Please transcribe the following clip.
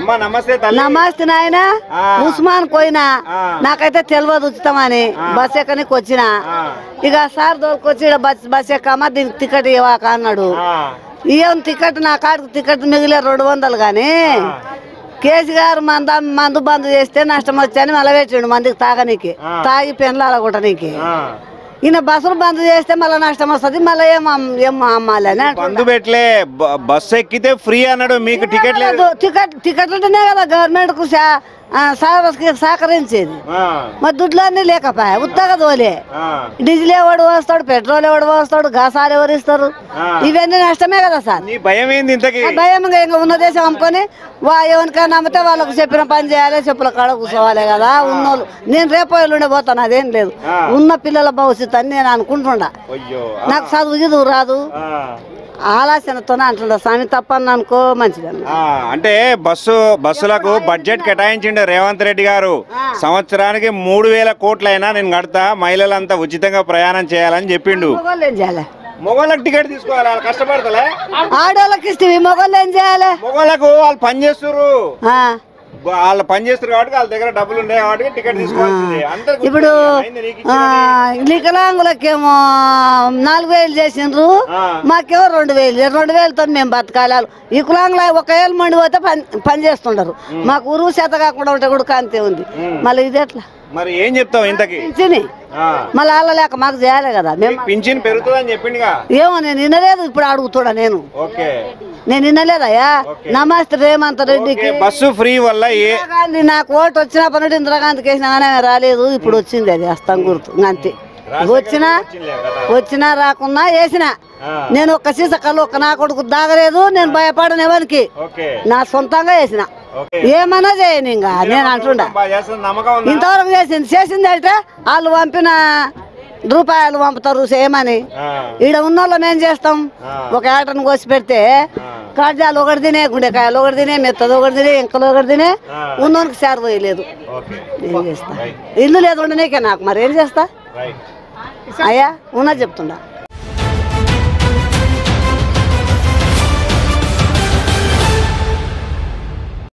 అమ్మా నమస్తే తల్లి. నమస్తే నాయన. ఉస్మాన్ పోయినా నాకైతే తెలియదు ఉచితమని బస్ ఎక్కనికి వచ్చిన. ఇక సార్ దొరికొచ్చి బస్ ఎక్కమ్మా దీనికి టికెట్ ఇవ్వక అన్నాడు. ఏం టికెట్ నా కాడికి టికెట్ మిగిలే 200 గాని కేసీఆర్ మందు బంద్ చేస్తే నష్టం వచ్చని మళ్ళీ పెట్టిండు మందికి తాగనీకి తాగి పెన్లాల కొట్టనీకి. ఈయన బస్సులు బంద్ చేస్తే మళ్ళీ నష్టం వస్తుంది మళ్ళీ ఏం అమ్మాలి అని బంద్ పెట్టలే. బస్సు ఎక్కితే ఫ్రీ అన్నాడు. మీకు టికెట్ లేదు. టికెట్ ఉంటేనే కదా గవర్నమెంట్ కు సహకరించేది. మరి దుడ్లు అన్ని లేకపోయా ఉత్తగా తోలే. డీజిల్ ఎవడు వస్తాడు, పెట్రోల్ ఎవడు వస్తాడు, గాసాలు ఎవరు ఇస్తారు, ఇవన్నీ నష్టమే కదా సార్. భయం ఏంది ఇంతకీ? భయం ఇంకా ఉన్న దేశం అమ్ముకొని ఎవరికైనా నమ్మితే వాళ్ళకు చెప్పిన పని చేయాలి, చెప్పుల కాడ కూర్చోవాలి కదా ఉన్నోళ్ళు. నేను రేపు ఎల్లుండే పోతాను అదేం లేదు. ఉన్న పిల్లల భవిష్యత్తు అని నేను అనుకుంటుండా. నాకు చదువు ఇది రాదు ఆలోచనతోనే అంటుండ స్వామి తప్పని అనుకో మంచిది. అంటే బస్సులకు బడ్జెట్ కేటాయించిండు రేవంత్ రెడ్డి గారు. సంవత్సరానికి 3000 కోట్లైనా నేను కడతా, మహిళలంతా ఉచితంగా ప్రయాణం చేయాలని చెప్పిండు. ఏం చేయాలి? మొగోళ్ళకి టికెట్ తీసుకోవాలి, కష్టపడతలే. ఆడోళ్ళకి ఇస్తే మొగోళ్ళు ఏం చేయాలి? మొగోళ్ళకు వాళ్ళు పని చేస్తారు, వాళ్ళు పని చేస్తారు కాబట్టి వాళ్ళ దగ్గర డబ్బులు ఉన్నాయి కాబట్టి టికెట్ తీసుకోవాల్సిందే. ఇప్పుడు వికలాంగులకేమో 4000 చేసిండ్రు, మాకేమో 2000. 2000తో మేము బతకాలి. వికలాంగులు 1 ఏళ్ళ మండి పోతే పని చేస్తుండరు. మాకు ఉరువు చేత కాకుండా ఉంటే కూడా కాంతే ఉంది. మళ్ళీ ఇది ఎట్లా మరి ఏం చెప్తావు ఇంతకి? మళ్ళీ వాళ్ళ లేక మాకు చేయాలి కదా. మేము పింఛన్ పెరుగుతుందని చెప్పిండుగా. ఏమో నేను వినలేదు, ఇప్పుడు అడుగుతుడా నేను వినలేదయ్యా. నమస్తే రేవంత్ రెడ్డికి బస్సు ఫ్రీ వల్ల గాంధీ నాకు ఓటు వచ్చినప్పటి ఇందిరాగాంధీకి వేసినా కానీ రాలేదు. ఇప్పుడు వచ్చింది అది వస్తాం గుర్తు అంతే. వచ్చినా రాకున్నా వేసిన నేను ఒక్క సీస కళ్ళు ఒక్క నా కొడుకు దాగలేదు. నేను భయపడను ఎవరికి, నా సొంతంగా వేసిన. ఏమన్నా చేయను ఇంకా నేను అంటుండా. ఇంతవరకు చేసింది అంటే వాళ్ళు పంపిన రూపాయలు పంపుతారు చేయమని. ఈడ ఉన్నోళ్ళం ఏం చేస్తాం? ఒక ఏటను కోసి పెడితే కాడ్యాలు ఒకటి తినే, గుండెకాయలు ఒకటి తినే, మెత్తది ఒకటి తినే, ఇంకలు ఒకటి తినే, ఉన్నోనికి సేరు పోయలేదు. ఏం చేస్తా? ఇల్లు లేదు ఉండనీకే నాకు, మరి ఏం చేస్తా అయ్యా? ఉన్నది చెప్తుండా.